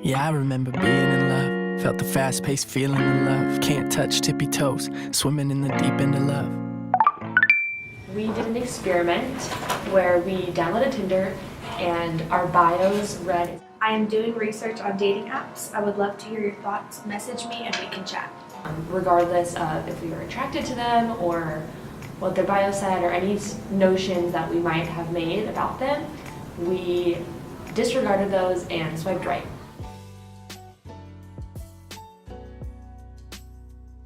Yeah, I remember being in love. Felt the fast-paced feeling of love. Can't touch tippy toes. Swimming in the deep end of love. We did an experiment where we downloaded Tinder and our bios read. I am doing research on dating apps. I would love to hear your thoughts. Message me and we can chat. Regardless of if we were attracted to them or what their bio said or any notions that we might have made about them, we disregarded those and swiped right.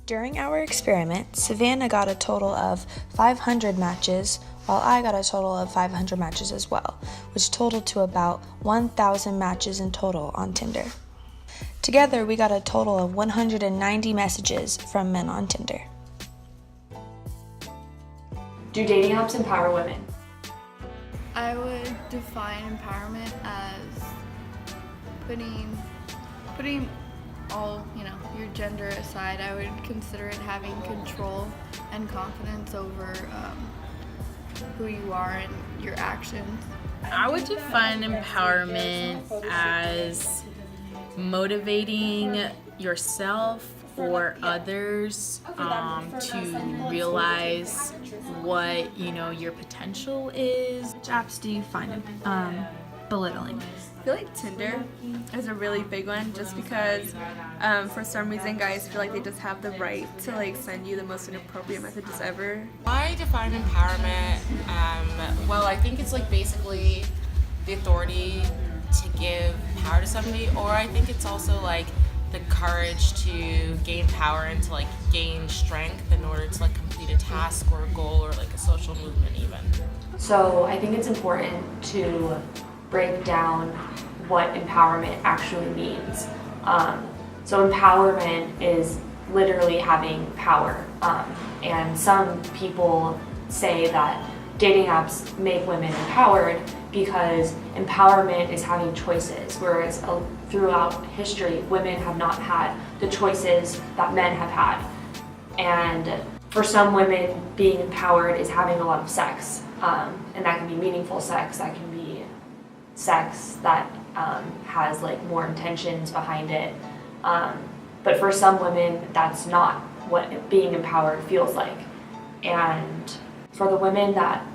During our experiment, Savannah got a total of 500 matches, while I got a total of 500 matches as well, which totaled to about 1,000 matches in total on Tinder. Together, we got a total of 190 messages from men on Tinder. Do dating apps empower women? I would define empowerment as putting all, your gender aside. I would consider it having control and confidence over who you are and your actions. I would define empowerment as motivating yourself or others to realize what your potential is. Which apps do you find belittling? I feel like Tinder is a really big one just because for some reason guys feel like they just have the right to send you the most inappropriate messages ever. I define empowerment, well, I think it's basically the authority to give power to somebody, or I think it's also the courage to gain power and to gain strength in order to complete a task or a goal or a social movement even. So I think it's important to break down what empowerment actually means. So empowerment is literally having power. And some people say that dating apps make women empowered because empowerment is having choices, whereas throughout history, women have not had the choices that men have had. And for some women, being empowered is having a lot of sex. And that can be meaningful sex, that can be sex that has more intentions behind it. But for some women, that's not what being empowered feels like. And for the women that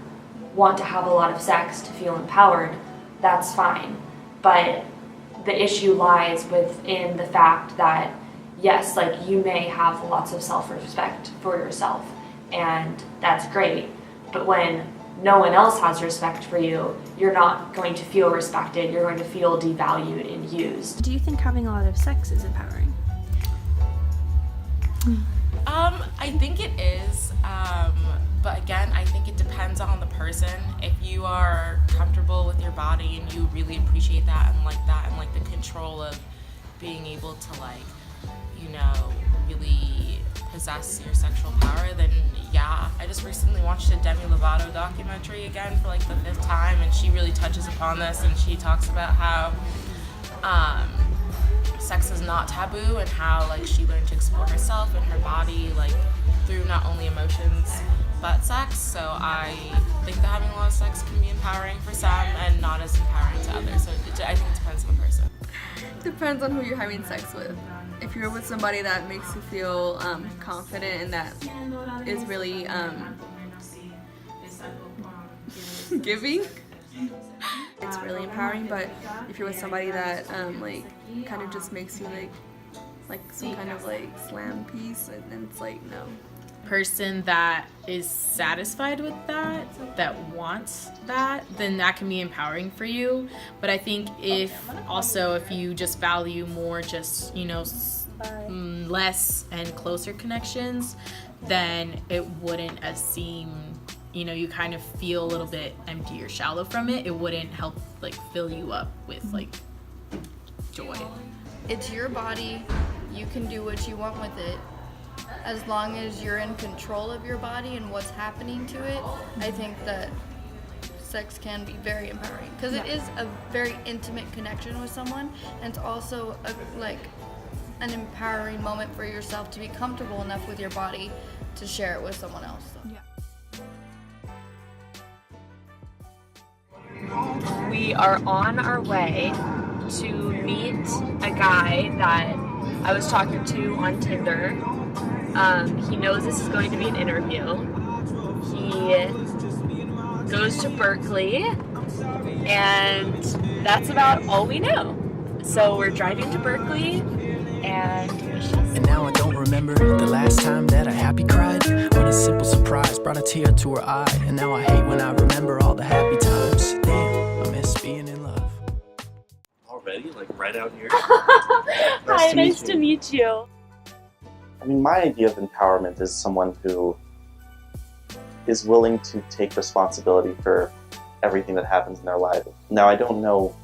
want to have a lot of sex to feel empowered, that's fine. But the issue lies within the fact that, yes, you may have lots of self-respect for yourself, and that's great. But when no one else has respect for you, you're not going to feel respected, you're going to feel devalued and used. Do you think having a lot of sex is empowering? I think it is, but again, I think it depends on the person. If you are comfortable with your body and you really appreciate that and the control of being able to really possess your sexual power, then yeah. I just recently watched a Demi Lovato documentary again for the 5th time, and she really touches upon this, and she talks about how sex is not taboo and how she learned to explore herself and her body through not only emotions but sex. So I think that having a lot of sex can be empowering for some and not as empowering to others. So I think it depends on the person. Depends on who you're having sex with. If you're with somebody that makes you feel confident and that is really giving, it's really empowering. But if you're with somebody that kind of just makes you some kind of slam piece, and it's no. Person that is satisfied with that wants that, then that can be empowering for you. But I think if you just value more just less and closer connections, then it wouldn't seem you kind of feel a little bit empty or shallow from it. It wouldn't help fill you up with joy. It's your body. You can do what you want with it. As long as you're in control of your body and what's happening to it, I think that sex can be very empowering, because it is a very intimate connection with someone, and it's also an empowering moment for yourself to be comfortable enough with your body to share it with someone else. We are on our way to meet a guy guy that I was talking to on Tinder. He knows this is going to be an interview. He goes to Berkeley, and that's about all we know. So we're driving to Berkeley, and it's just... And now I don't remember the last time that I happy cried, when a simple surprise brought a tear to her eye. And now I hate when I remember all the happy times. Damn, I miss being in love. Already? Like right out here? Hi, nice to meet you. I mean, my idea of empowerment is someone who is willing to take responsibility for everything that happens in their life. Now, I don't know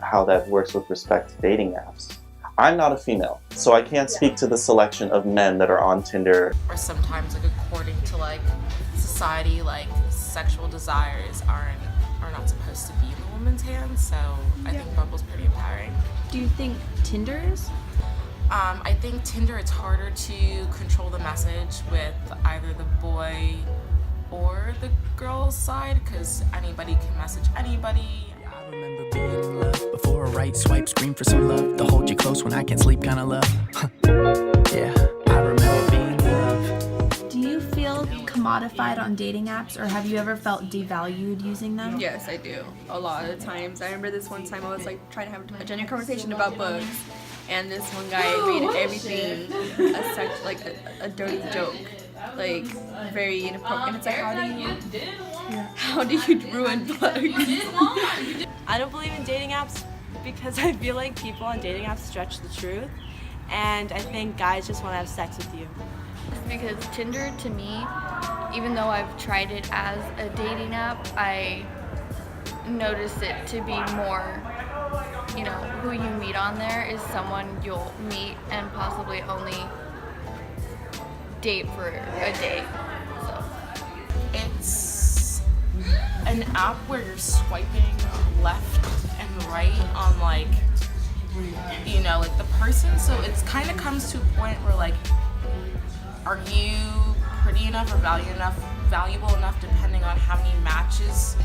how that works with respect to dating apps. I'm not a female, so I can't speak to the selection of men that are on Tinder. Or sometimes, like, according to like society, like sexual desires are not supposed to be in a woman's hands. So I think Bumble's pretty empowering. Do you think Tinder is? I think Tinder, it's harder to control the message with either the boy or the girl's side, because anybody can message anybody. I remember being in love before a right swipe, scream for some love, to hold you close when I can't sleep kind of love. Yeah, I remember being in love. Do you feel commodified on dating apps, or have you ever felt devalued using them? Yes, I do. A lot of the times. I remember this one time I was like trying to have a genuine conversation about books, and this one guy made everything a dirty joke, like very inappropriate. And it's like, how do you ruin books? I don't believe in dating apps because I feel like people on dating apps stretch the truth, and I think guys just want to have sex with you. Because Tinder, to me, even though I've tried it as a dating app, I noticed it to be more, you know, who you meet on there is someone you'll meet and possibly only date for a day. So It's an app where you're swiping left and right on, like, you know, like the person. So it's kind of comes to a point where, like, are you pretty enough or valuable enough depending on how many matches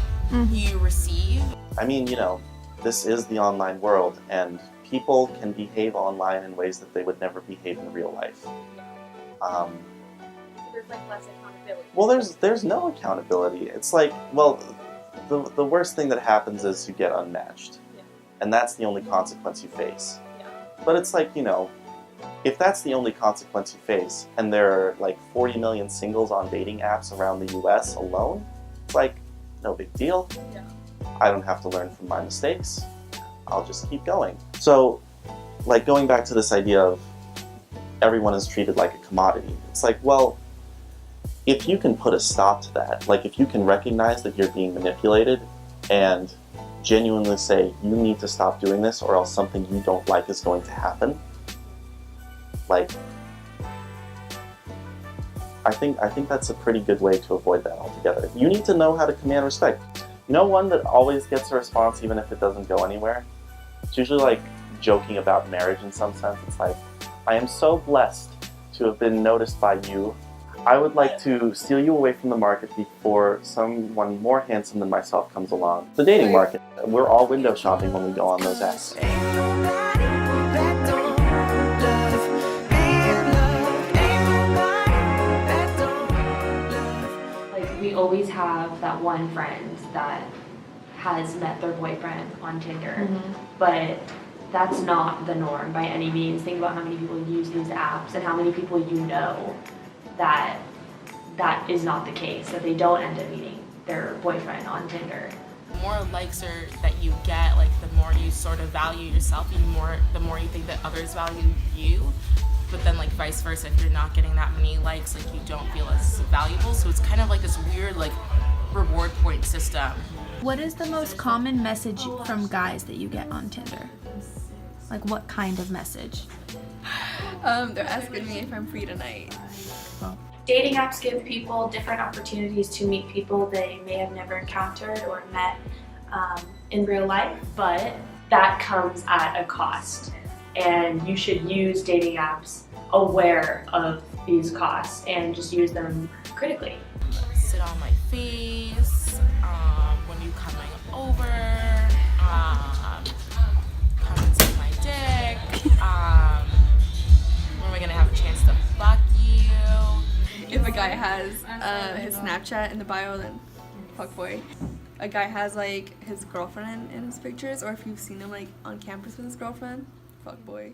you receive? I mean, you know, this is the online world, and people can behave online in ways that they would never behave in real life. There's like less accountability. Well, there's no accountability. It's like, well, the worst thing that happens is you get unmatched. And that's the only consequence you face. But it's like, you know, if that's the only consequence you face, and there are like 40 million singles on dating apps around the US alone, it's like, no big deal. I don't have to learn from my mistakes. I'll just keep going. So, like, going back to this idea of everyone is treated like a commodity, it's like, well, if you can put a stop to that, like if you can recognize that you're being manipulated and genuinely say, you need to stop doing this or else something you don't like is going to happen, like, I think that's a pretty good way to avoid that altogether. You need to know how to command respect. You know, one that always gets a response even if it doesn't go anywhere? It's usually like joking about marriage in some sense. It's like, I am so blessed to have been noticed by you. I would like to steal you away from the market before someone more handsome than myself comes along. The dating market. We're all window shopping when we go on those apps. Like, we always have that one friend that has met their boyfriend on Tinder, but that's not the norm by any means. Think about how many people use these apps and how many people you know that is not the case, that they don't end up meeting their boyfriend on Tinder. The more likes that you get, like the more you sort of value yourself, the more you think that others value you. But then, like, vice versa, if you're not getting that many likes, like, you don't feel as valuable. So it's kind of like this weird, like, reward point system. What is the most common message from guys that you get on Tinder? Like, what kind of message? They're asking me if I'm free tonight. Dating apps give people different opportunities to meet people they may have never encountered or met in real life, But that comes at a cost, and you should use dating apps aware of these costs and just use them critically. Sit on my face when you coming over, guy has his Snapchat in the bio, then fuckboy. A guy has like his girlfriend in his pictures, or if you've seen him like on campus with his girlfriend, fuckboy.